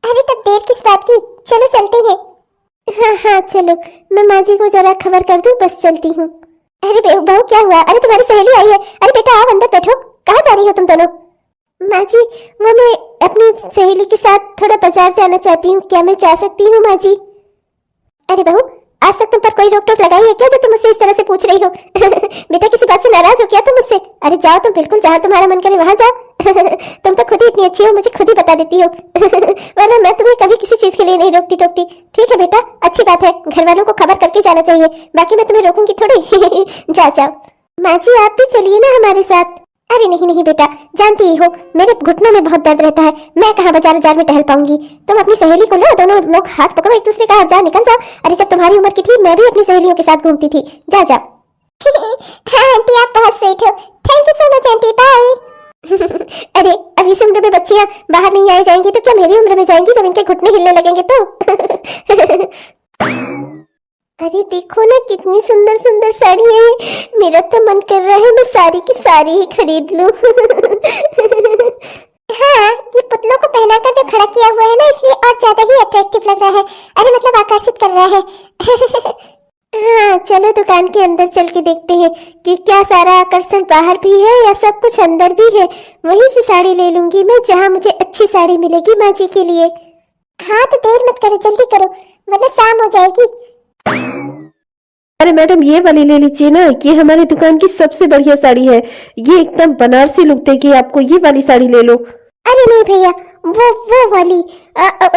अरे तब देर किस बात की, चलो चलते हैं। हाँ हाँ चलो, मैं माँ जी को जरा खबर कर दूँ, बस चलती हूँ। अरे बहू क्या हुआ? अरे तुम्हारी सहेली आई है। अरे बेटा आओ अंदर बैठो। कहाँ जा रही हो तुम दोनों? माँ जी, वो मैं अपनी सहेली के साथ थोड़ा बाजार जाना चाहती हूँ। क्या मैं जा सकती हूँ माँ जी? अरे बहू, आज तक तुम पर कोई रोक टोक लगाई है क्या जो तुम मुझसे इस तरह से पूछ रही हो? बेटा किसी बात से नाराज हो क्या तुम मुझसे? अरे जाओ तुम, बिल्कुल जहाँ तुम्हारा मन करे वहाँ जाओ। तुम तो खुद ही इतनी अच्छी हो, मुझे खुद ही बता देती हो। वरना मैं तुम्हें कभी किसी चीज के लिए नहीं रोकती टोकती। ठीक है बेटा, अच्छी बात है, घर वालों को खबर करके जाना चाहिए। बाकी मैं तुम्हें रोकूंगी थोड़ी। जाओ जाओ। माँ जी आप भी चलिए ना हमारे साथ। अरे नहीं नहीं बेटा, जानती ही हो मेरे घुटनों में बहुत दर्द रहता है। मैं कहाँ बाजार में टहल पाऊंगी। तुम अपनी सहेली को लो, दोनों लोग हाथ पकड़ो एक दूसरे का और जाओ, निकल जाओ। अरे जब तुम्हारी उम्र की थी मैं भी अपनी सहेलियों के साथ घूमती थी। जाओ जाओ। हाँ आंटी आप बहुत स्वीट हो। Thank you so much aunty, bye. अरे अब इस उम्र में बच्चियां बाहर नहीं आई जाएंगी तो क्या मेरी उम्र में जाएंगी जब इनके घुटने हिलने लगेंगे तो? अरे देखो ना कितनी सुंदर सुंदर साड़ियां हैं। मेरा तो मन कर रहा है मैं सारी की सारी ही खरीद लूं। हाँ ये पुतलों को पहनाकर जो खड़ा किया हुआ है ना, इसलिए और ज्यादा ही अट्रैक्टिव लग रहा है। अरे मतलब आकर्षित कर रहा है। हाँ चलो दुकान के अंदर चल के देखते हैं कि क्या सारा आकर्षण बाहर भी है या सब कुछ अंदर भी है। वहीं से साड़ी ले लूंगी मैं जहाँ मुझे अच्छी साड़ी मिलेगी माँ जी के लिए। हाँ तो देर मत करो, जल्दी करो वरना शाम हो जाएगी। अरे मैडम ये वाली ले लीजिए ना, ये हमारी दुकान की सबसे बढ़िया साड़ी है। ये एकदम बनारसी लुक देगी आपको, ये वाली साड़ी ले लो। अरे नहीं भैया, वो वाली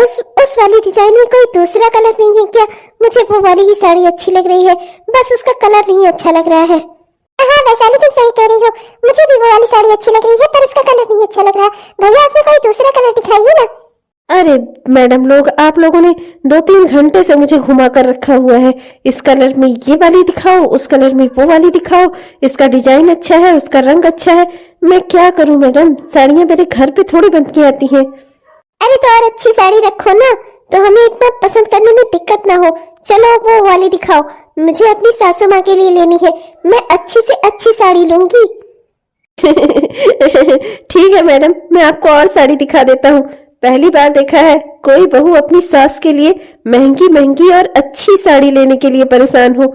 उस वाली डिजाइन में कोई दूसरा कलर नहीं है क्या? मुझे वो वाली ही साड़ी अच्छी लग रही है, बस उसका कलर नहीं अच्छा लग रहा है। हाँ वैशाली तुम सही कह रही हो, मुझे भी वो वाली साड़ी अच्छी लग रही है पर उसका कलर नहीं अच्छा लग रहा। भैया उसमें कोई दूसरा कलर दिखाइए ना। अरे मैडम लोग, आप लोगों ने 2-3 घंटे से मुझे घुमा कर रखा हुआ है। इस कलर में ये वाली दिखाओ, उस कलर में वो वाली दिखाओ, इसका डिजाइन अच्छा है, उसका रंग अच्छा है। मैं क्या करूं मैडम, साड़ियां मेरे घर पे थोड़ी बन के आती हैं। अरे तो और अच्छी साड़ी रखो ना, तो हमें इतना पसंद करने में दिक्कत ना हो। चलो वो वाली दिखाओ, मुझे अपनी सासू माँ के लिए लेनी है। मैं अच्छी से अच्छी साड़ी लूंगी। ठीक है मैडम, मैं आपको और साड़ी दिखा देता हूँ। पहली बार देखा है कोई बहू अपनी सास के लिए महंगी महंगी और अच्छी साड़ी लेने के लिए परेशान हो।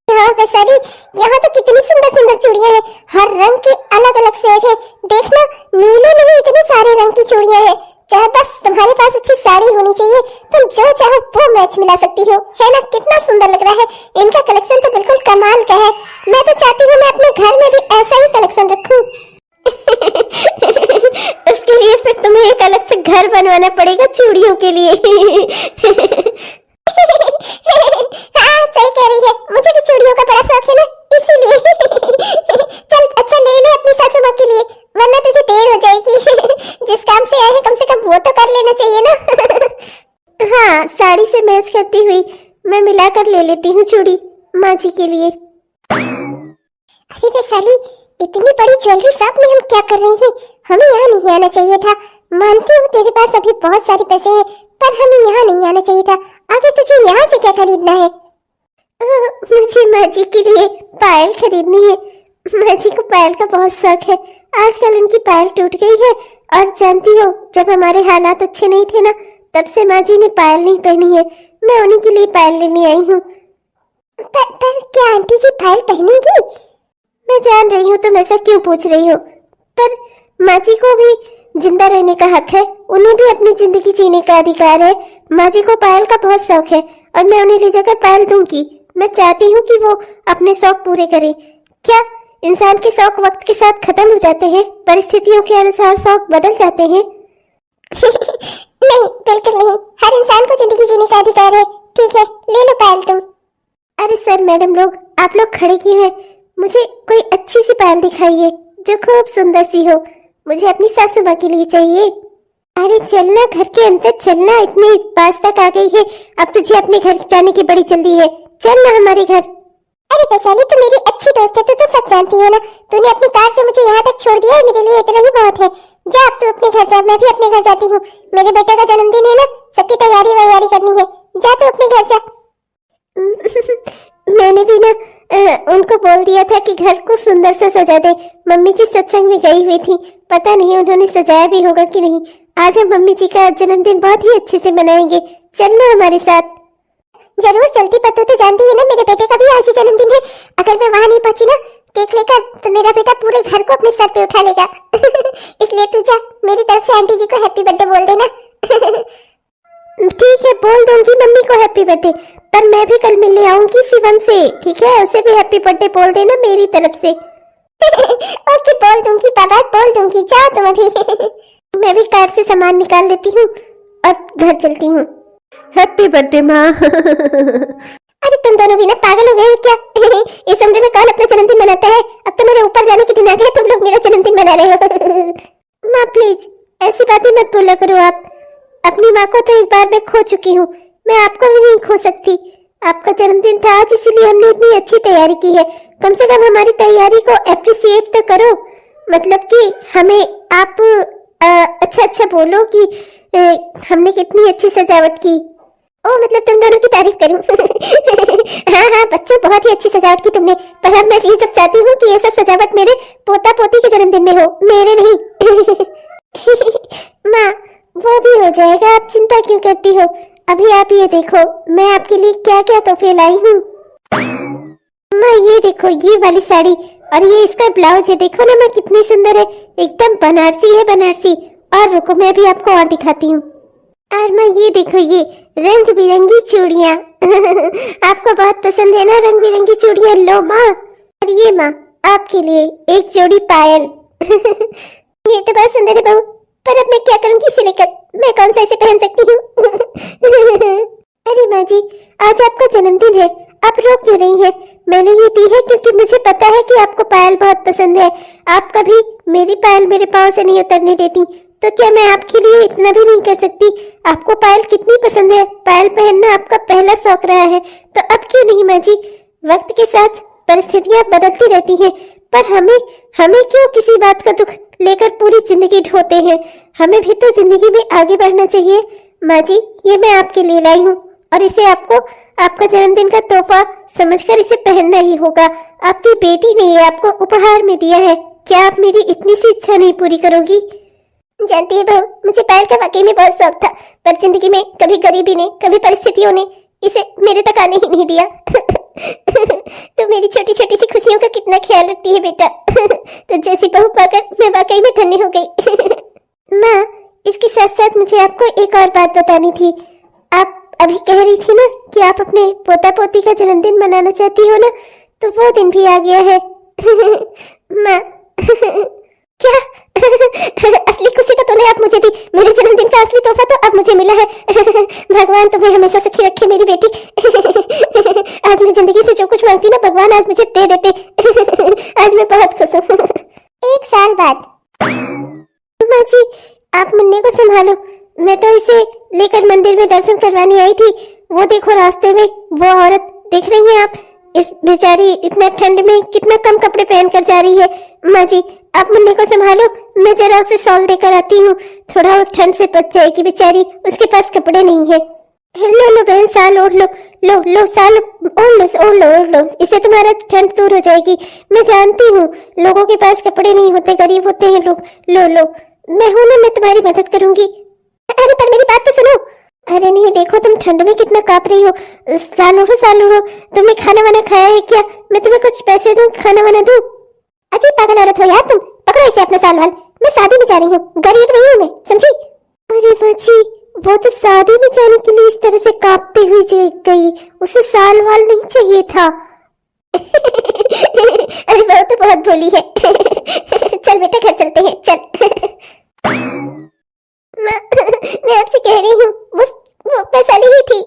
हाँ वैशाली, यहाँ तो कितनी सुंदर सुंदर चूड़ियां हैं। हर रंग की अलग अलग सेट है। देखना नीले में ही इतने सारे रंग की चूड़ियां हैं। चाहे बस तुम्हारे पास अच्छी साड़ी होनी चाहिए, तुम जो चाहो वो मैच मिला सकती हो। है ना, कितना सुंदर लग रहा है। इनका कलेक्शन तो बिल्कुल कमाल का है। मैं तो चाहती हूँ मैं अपने घर में भी ऐसा ही कलेक्शन रखूं। उसके लिए फिर तुम्हें एक अलग से घर बनवाना पड़ेगा चूड़ियों के लिए। हाँ सही कह रही है, मुझे भी चूड़ियों का बड़ा शौक है ना, इसीलिए। चल अच्छा ले ले अपनी सासू माँ के लिए, वरना तुझे देर हो जाएगी। जिस काम से आए हैं कम से कम वो तो कर लेना चाहिए ना। हाँ साड़ी से मैच करती हुई मैं मिलाकर ले लेती हूँ चूड़ी माँ जी के लिए। अरे वैशाली, इतनी बड़ी ज्वेलरी शॉप में हम क्या कर रही हैं? हमें यहाँ नहीं आना चाहिए था। मानती हूँ तेरे पास अभी बहुत सारे पैसे हैं, पर हमें यहाँ नहीं आना चाहिए था। आगे तुझे यहाँ से क्या खरीदना है? मुझे माँ जी के लिए पायल खरीदनी है। माँ जी को पायल का बहुत शौक है। आजकल उनकी पायल टूट गई है और जानती हो जब हमारे हालात अच्छे नहीं थे ना तब से माँ जी ने पायल नहीं पहनी है। मैं उन्हीं के लिए पायल लेने आई हूँ। पर क्या आंटी जी पायल पहनेंगी? मैं जान रही हूँ तुम ऐसा क्यों पूछ रही हो, पर माँ जी को भी जिंदा रहने का हक है, उन्हें भी अपनी जिंदगी जीने का अधिकार है। माँ जी को पायल का बहुत शौक है और मैं उन्हें ले जाकर पायल दूंगी। मैं चाहती हूँ कि वो अपने शौक पूरे करें। क्या इंसान के शौक वक्त के साथ खत्म हो जाते हैं? परिस्थितियों के अनुसार शौक बदल जाते हैं। नहीं, बिल्कुल नहीं। हर इंसान को जिंदगी जीने का अधिकार है। ठीक है, ले लो पायल तुम। अरे सर मैडम लोग, आप लोग खड़े क्यों हैं? मुझे कोई अच्छी सी पायल दिखाइए जो खूब सुंदर सी हो। मुझे अपनी सासू माँ के लिए चाहिए। अरे चलना, घर के अंदर चलना, इतनी पास तक आ गई है, अब तुझे अपने घर जाने की बड़ी जल्दी है। चलना हमारे घर। अरे वैशाली, तू मेरी अच्छी दोस्त है, तू सब जानती है ना। तूने अपनी कार से मुझे यहाँ तक छोड़ दिया है, मेरे लिए इतना ही बहुत है। जा अब तू अपने घर जा, मैं भी अपने घर जाती हूँ। मेरे बेटे का जन्मदिन है ना, सबकी तैयारी करनी है। जा तू अपने घर जा। मैंने भी ना उनको बोल दिया था कि घर को सुंदर से सजा दे। मम्मी जी सत्संग में गई हुई थी, पता नहीं उन्होंने सजाया भी होगा कि नहीं। आज हम मम्मी जी का जन्मदिन बहुत ही अच्छे से मनाएंगे। चलना हमारे साथ। जरूर चलती, पर तू तो जानती है ना मेरे बेटे का भी आज ही जन्मदिन है। अगर मैं वहां नहीं पहुंची ना केक लेकर तो मेरा बेटा पूरे घर को अपने सर पे उठा लेगा। इसलिए तू जा, मेरी तरफ से आंटी जी को हैप्पी बर्थडे बोल देना। ठीक है, बोल दूंगी मम्मी को हैप्पी बर्थडे, पर मैं भी कल मिलने आऊंगी शिवम से। ठीक है, उसे भी हैप्पी बर्थडे बोल देना मेरी तरफ से। ओके, बोल दूंगी बाबा, बोल दूंगी। जाओ तुम अभी। मैं भी कार से सामान निकाल लेती हूँ और घर चलती हूँ। हैप्पी बर्थडे माँ। अरे तुम दोनों भी ना पागल हो गए हो क्या? इस उम्र में कौन अपना जन्मदिन मनाता है? अब तो मेरे ऊपर जाने के दिन आ गए, तुम लोग मेरा जन्मदिन मना रहे हो। माँ प्लीज ऐसी बातें मत बोला करो आप। अपनी माँ को तो एक बार मैं खो चुकी हूँ, मैं आपको भी नहीं खो सकती। आपका जन्मदिन था आज, इसीलिए हमने इतनी अच्छी तैयारी की है। कम से कम हमारी तैयारी को एप्रिसिएट तो करो। मतलब कि हमें आप अच्छा बोलो कि हमने कितनी अच्छी सजावट की। ओ मतलब तुम दोनों की तारीफ करूं। हाँ बच्चों, बहुत ही अच्छी सजावट की तुमने। पर अब मैं ये सब चाहती हूँ कि ये सब सजावट मेरे पोता पोती के जन्मदिन में हो, मेरे नहीं। माँ वो भी हो जाएगा, आप चिंता क्यों करती हो? अभी आप ये देखो मैं आपके लिए क्या क्या तोहफे लाई हूँ। माँ ये देखो, ये वाली साड़ी और ये इसका ब्लाउज है, देखो ना माँ कितनी सुंदर है, एकदम बनारसी है, बनारसी। और रुको मैं भी आपको और दिखाती हूँ। और माँ ये देखो, ये रंग बिरंगी चूड़ियाँ। आपको बहुत पसंद है ना रंग बिरंगी चूड़ियाँ? लो माँ। और ये माँ आपके लिए एक जोड़ी पायल। ये तो बहुत सुंदर है बहू, पर अब मैं क्या करूँगी इसे लेकर? मैं कौन सा इसे पहन सकती हूँ? अरे माँ जी, आज आपका जन्मदिन है, आप रो क्यों रही हैं? मैंने ये दी है क्योंकि मुझे पता है कि आपको पायल बहुत पसंद है। आप कभी मेरी पायल मेरे पाँव से नहीं उतरने देती, तो क्या मैं आपके लिए इतना भी नहीं कर सकती? आपको पायल कितनी पसंद है, पायल पहनना आपका पहला शौक रहा है, तो अब क्यों नहीं माँ जी? वक्त के साथ परिस्थितियाँ बदलती रहती हैं, पर हमें क्यों किसी बात का दुख लेकर पूरी जिंदगी ढोते हैं? हमें भी तो जिंदगी में आगे बढ़ना चाहिए। माँ जी ये मैं आपके लिए लाई हूँ और इसे आपको आपका जन्मदिन का तोहफा समझकर इसे पहनना ही होगा। आपकी बेटी ने ये आपको उपहार में दिया है, क्या आप मेरी इतनी सी इच्छा नहीं पूरी करोगी? जानती है बहू, मुझे पायल का वाकई में बहुत शौक था, पर जिंदगी में कभी गरीबी ने, कभी परिस्थितियों ने इसे मेरे तक आने ही नहीं दिया। तो मेरी छोटी छोटी सी खुशियों का कितना ख्याल रखती है बेटा। तो जैसी बहू पाकर मैं वाकई में धन्य हो गई। माँ इसके साथ साथ मुझे आपको एक और बात बतानी थी। आप अभी कह रही थी ना कि आप अपने पोता पोती का जन्मदिन मनाना चाहती हो ना, तो वो दिन भी आ गया है। माँ क्या? असली खुशी तो तूने आप मुझे दी, मेरे जन्मदिन का असली तोहफा तो अब मुझे मिला है। भगवान तुम्हें हमेशा सुखी रखे मेरी बेटी। आज मैं जिंदगी से जो कुछ मांगती ना भगवान आज मुझे दे देते। आज मैं बहुत खुश हूँ। 1 साल बाद। माँ जी आप मुन्ने को संभालो, मैं तो इसे लेकर मंदिर में दर्शन करवाने आई थी। वो देखो रास्ते में वो औरत देख रही हैं आप, इस बेचारी इतना ठंड में कितना कम कपड़े पहन कर जा रही है। माँ जी आप मुन्ने को संभालो, मैं जरा उसे सॉल देकर आती हूँ, थोड़ा उस ठंड से बच जाएगी बेचारी, उसके पास कपड़े नहीं है। लो लो बहन साल ओढ़ लो, लो लो साल ओढ़ ओढ़ लो, इससे तुम्हारा ठंड दूर हो जाएगी। मैं जानती हूँ लोगों के पास कपड़े नहीं होते, गरीब होते हैं लोग। लो, मैं हूं ना, मैं तुम्हारी मदद करूंगी। अरे पर मेरी बात तो सुनो। अरे नहीं, देखो तुम ठंड में कितना कांप रही हो। साल हो तुमने खाना वाना खाया है क्या? मैं तुम्हें कुछ पैसे दूं, खाना वाना दूं? अजी पागल औरत हो यार तुम। पकड़ो इसे अपना साल वाल। मैं शादी में जा रही हूँ, गरीब नहीं हूँ मैं, समझी? अरे बच्ची, वो तो शादी में जाने के लिए इस तरह से कांपते हुए गई, उसे साल वाल नहीं चाहिए था। अरे वो तो बहुत भोली है। चल बेटा घर चलते हैं, चल। मैं आपसे कह रही हूँ, वो वैशाली ही थी।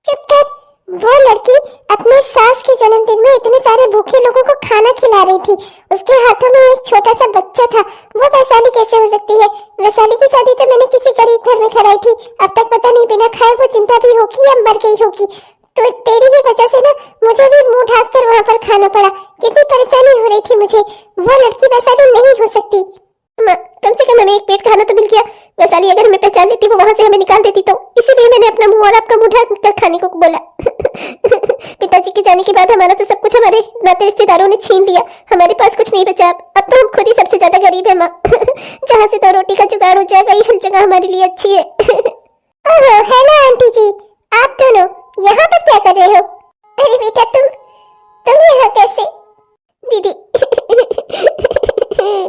चुप कर। वो लड़की अपने सास के जन्मदिन में इतने सारे भूखे लोगों को खाना खिला रही थी। उसके हाथों में एक छोटा सा बच्चा था। वो वैशाली कैसे हो सकती है? वैशाली की शादी तो मैंने किसी गरीब घर में कराई थी। अब तक पता नहीं बिना खाए वो जिंदा भी होगी या मर गई होगी। तो तेरी ही वजह से ना मुझे भी मुंह ढाक कर वहाँ पर खाना पड़ा। कितनी परेशानी हो रही थी मुझे। वो लड़की वैशाली नहीं हो सकती। कम से कम हमें एक पेट खाना तो मिल गया। वैशाली अगर हमें पहचान लेती, वो वहां से हमें निकाल देती, तो इसीलिए मैंने अपना मुंह और आपका मुंह ढक कर खाने को बोला। पिताजी के जाने के बाद हमारा तो सब कुछ हमारे नाते रिश्तेदारों ने छीन लिया। हमारे पास कुछ नहीं बचा। अब तो हम खुद ही सबसे ज्यादा गरीब है माँ। जहाँ से 2 रोटी का जुगाड़ हो जाए वही जगह हमारे लिए अच्छी है। ओह हेलो आंटी जी, आप दोनों यहाँ पर क्या कर रहे हो? अरे बेटा तुम यहाँ कैसे? दीदी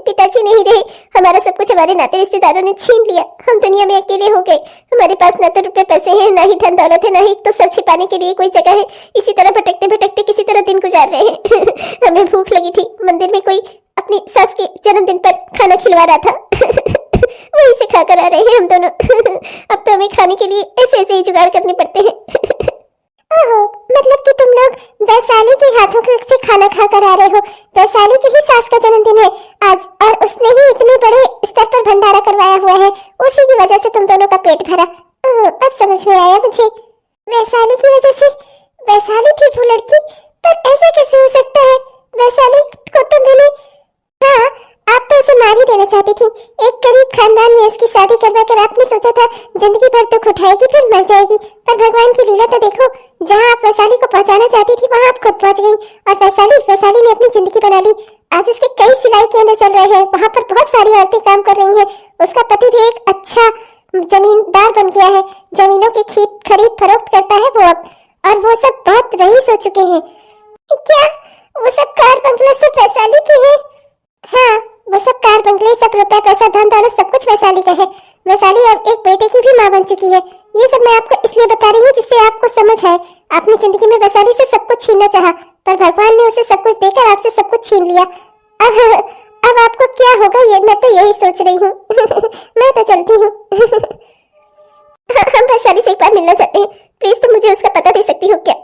पिताजी नहीं रहे, हमारा सब कुछ हमारे नाते रिश्तेदारों ने छीन लिया। हम दुनिया में अकेले हो गए। हमारे पास ना तो रुपए पैसे हैं, ना ही धन दौलत है, ना ही तो सर छिपाने के लिए कोई जगह है। इसी तरह भटकते भटकते किसी तरह दिन गुजार रहे हैं। हमें भूख लगी थी, मंदिर में कोई अपनी सास के जन्मदिन पर खाना खिलवा रहा था। वहीं से खाकर आ रहे हैं हम दोनों। अब तो हमें खाने के लिए ऐसे ही जुगाड़ करने पड़ते हैं। ओहो, मतलब कि तुम लोग वैशाली के हाथों से खाना खाकर आ रहे हो। वैशाली की ही सास का जन्मदिन है आज, और उसने ही इतने बड़े स्तर पर भंडारा करवाया हुआ है। उसी की वजह से तुम दोनों का पेट भरा। ओह, अब समझ में आया मुझे। वैशाली की वजह से? वैशाली थी वो लड़की? पर ऐसा कैसे हो सकता है? वैशाली को तो मैंने, हाँ, आप तो उसे मार ही देना चाहती थी। एक गरीब खानदान में उसकी शादी करवाकर आपने सोचा था जिंदगी भर दुख उठाएगी फिर मर जाएगी। पर भगवान की लीला तो देखो, जहाँ आप वैशाली को पहुंचाना चाहती थी वहाँ आप खुद पहुंच गई। और वैशाली ने अपनी जिंदगी बना ली। आज उसके कई सिलाई केंद्र चल रहे हैं, वहाँ पर बहुत सारी औरतें काम कर रही हैं। उसका पति भी एक अच्छा जमींदार बन गया है, जमीनों की खरीद फरोख्त करता है वो अब। और वो सब बहुत रईस हो चुके हैं। क्या वो सब कार बंगला सब वैशाली की है? हाँ, वो सब कार बंगले, सब रुपए पैसा धन दौलत सब कुछ वैशाली का है। वैशाली अब एक बेटे की भी माँ बन चुकी है। ये सब मैं आपको इसलिए बता रही हूँ जिससे आपको समझ आए। आपने जिंदगी में वैशाली से सब कुछ छीनना चाहा, पर भगवान ने उसे सब कुछ देकर आपसे सब कुछ छीन लिया। अब आपको क्या होगा ये मैं तो यही सोच रही हूँ। मैं तो चलती हूँ। हम वैशाली से एक बार मिलना चाहते हैं। प्लीज तुम मुझे उसका पता दे सकती हो क्या?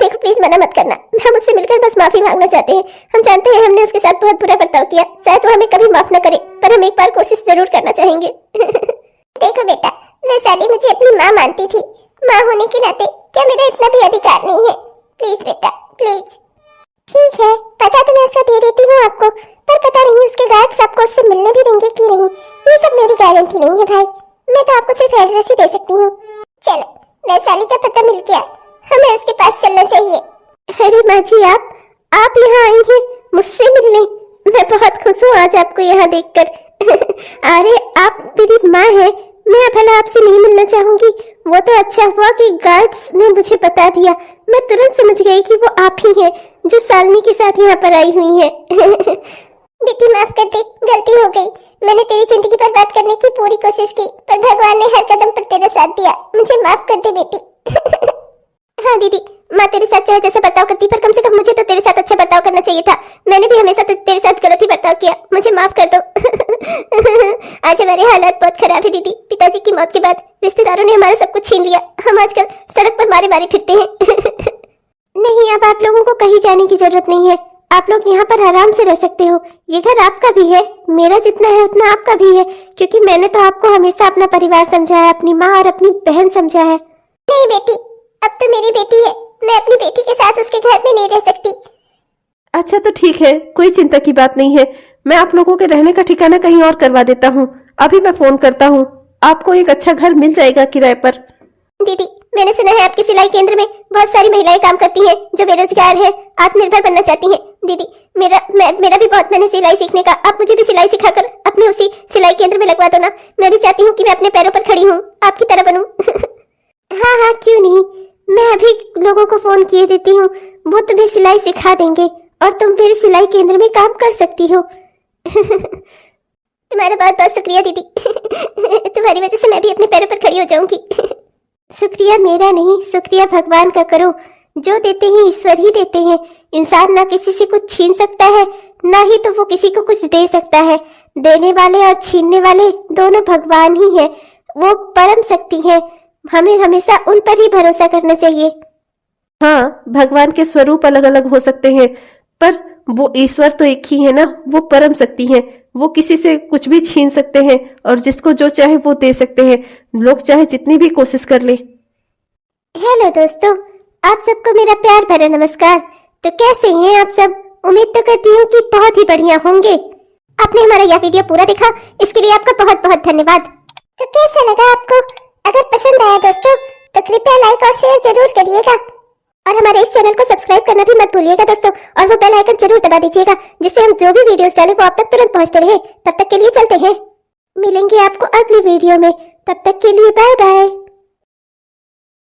देखो प्लीज मना मत करना। हम उससे मिलकर बस माफी मांगना चाहते हैं। हम जानते हैं हमने उसके साथ बहुत बुरा बर्ताव किया, शायद वो हमें कभी माफ न करे, पर हम एक बार कोशिश जरूर करना चाहेंगे। देखो बेटा, वैशाली मुझे अपनी माँ मानती थी। माँ होने के नाते क्या मेरा इतना भी अधिकार नहीं है? प्लीज बेटा प्लीज। ठीक है, पता तो मैं उसका दे देती हूँ आपको, पर पता नहीं उसके गार्ड्स आपको उससे मिलने भी देंगे कि नहीं। ये सब मेरी गारंटी नहीं है भाई। मैं तो आपको सिर्फ एड्रेस ही दे सकती हूँ। चलो, वैशाली का पता मिल गया, हमें उसके पास चलना चाहिए। अरे माँ जी, आप यहाँ आई हैं मुझसे मिलने? मैं बहुत खुश हूँ आज आपको यहाँ देखकर। अरे आप मेरी माँ है, मैं भला आपसे नहीं मिलना चाहूंगी? वो तो अच्छा हुआ कि गार्ड्स ने मुझे बता दिया। मैं तुरंत समझ गई कि वो आप ही हैं जो शालिनी के साथ यहाँ पर आई हुई है। बेटी माफ कर दे, गलती हो गई। मैंने तेरी जिंदगी बर्बाद करने की पूरी कोशिश की, पर भगवान ने हर कदम पर तेरा साथ दिया। मुझे माफ कर दे बेटी। हाँ दीदी, माँ तेरे साथ चाहे जैसा बर्ताव करती, पर कम से कम मुझे तो तेरे साथ अच्छा बर्ताव करना चाहिए था। मैंने भी हमेशा तो तेरे साथ गलत ही बर्ताव किया। मुझे माफ कर दो। आज हमारे हालात बहुत खराब है दीदी। पिताजी की मौत के बाद रिश्तेदारों ने हमारा सब कुछ छीन लिया। हम आजकल सड़क पर मारे मारे फिरते हैं। नहीं, अब आप लोगों को कहीं जाने की जरूरत नहीं है। आप लोग यहाँ पर आराम से रह सकते हो। ये घर आपका भी है, मेरा जितना है उतना आपका भी है, क्योंकि मैंने तो आपको हमेशा अपना परिवार समझा है, अपनी माँ और अपनी बहन समझा है। नहीं बेटी, अब तो मेरी बेटी है। मैं अपनी बेटी के साथ उसके घर में नहीं रह सकती। अच्छा तो ठीक है, कोई चिंता की बात नहीं है। मैं आप लोगों के रहने का ठिकाना कहीं और करवा देता हूँ। अभी मैं फोन करता हूँ, आपको एक अच्छा घर मिल जाएगा किराए पर। दीदी मैंने सुना है आपके सिलाई केंद्र में बहुत सारी महिलाएं काम करती हैं जो बेरोजगार हैं, आत्मनिर्भर बनना चाहती हैं। दीदी मेरा भी बहुत मन है सिलाई सीखने का। आप मुझे भी सिलाई सिखाकर अपने उसी सिलाई केंद्र में लगवा दो ना। मैं भी चाहती हूँ कि मैं अपने पैरों पर खड़ी हूँ, आपकी तरह बनूं। हाँ हाँ क्यों नहीं, मैं अभी लोगों को फोन किए देती हूँ, वो तुम्हें सिलाई सिखा देंगे और तुम मेरे सिलाई केंद्र में काम कर सकती हो। तुम्हारा बहुत बहुत शुक्रिया दीदी। तुम्हारी वजह से मैं भी अपने पैरों पर खड़ी हो जाऊंगी। शुक्रिया मेरा नहीं, शुक्रिया भगवान का करो। जो देते हैं ईश्वर ही देते हैं। इंसान ना किसी से कुछ छीन सकता है, ना ही तो वो किसी को कुछ दे सकता है। देने वाले और छीनने वाले दोनों भगवान ही है, वो परम शक्ति है। हमें हमेशा उन पर ही भरोसा करना चाहिए। हाँ, भगवान के स्वरूप अलग अलग हो सकते हैं, पर वो ईश्वर तो एक ही है ना। वो परम शक्ति है, वो किसी से कुछ भी छीन सकते हैं और जिसको जो चाहे वो दे सकते हैं, लोग चाहे जितनी भी कोशिश कर ले। हेलो दोस्तों, आप सबको मेरा प्यार भरा नमस्कार। तो कैसे हैं आप सब? उम्मीद तो करती हूँ कि बहुत ही बढ़िया होंगे। आपने हमारा यह वीडियो पूरा देखा, इसके लिए आपका बहुत बहुत धन्यवाद। तो कैसा लगा आपको? अगर पसंद आया दोस्तों तो कृपया लाइक और शेयर जरूर करिएगा और हमारे इस चैनल को सब्सक्राइब करना भी मत भूलिएगा दोस्तों, और वो बेल आइकन जरूर दबा दीजिएगा जिससे हम जो भी वीडियोस डालें वो आप तक तुरंत पहुंचते रहे। तब तक के लिए चलते हैं, मिलेंगे आपको अगली वीडियो में। तब तक के लिए बाय बाय।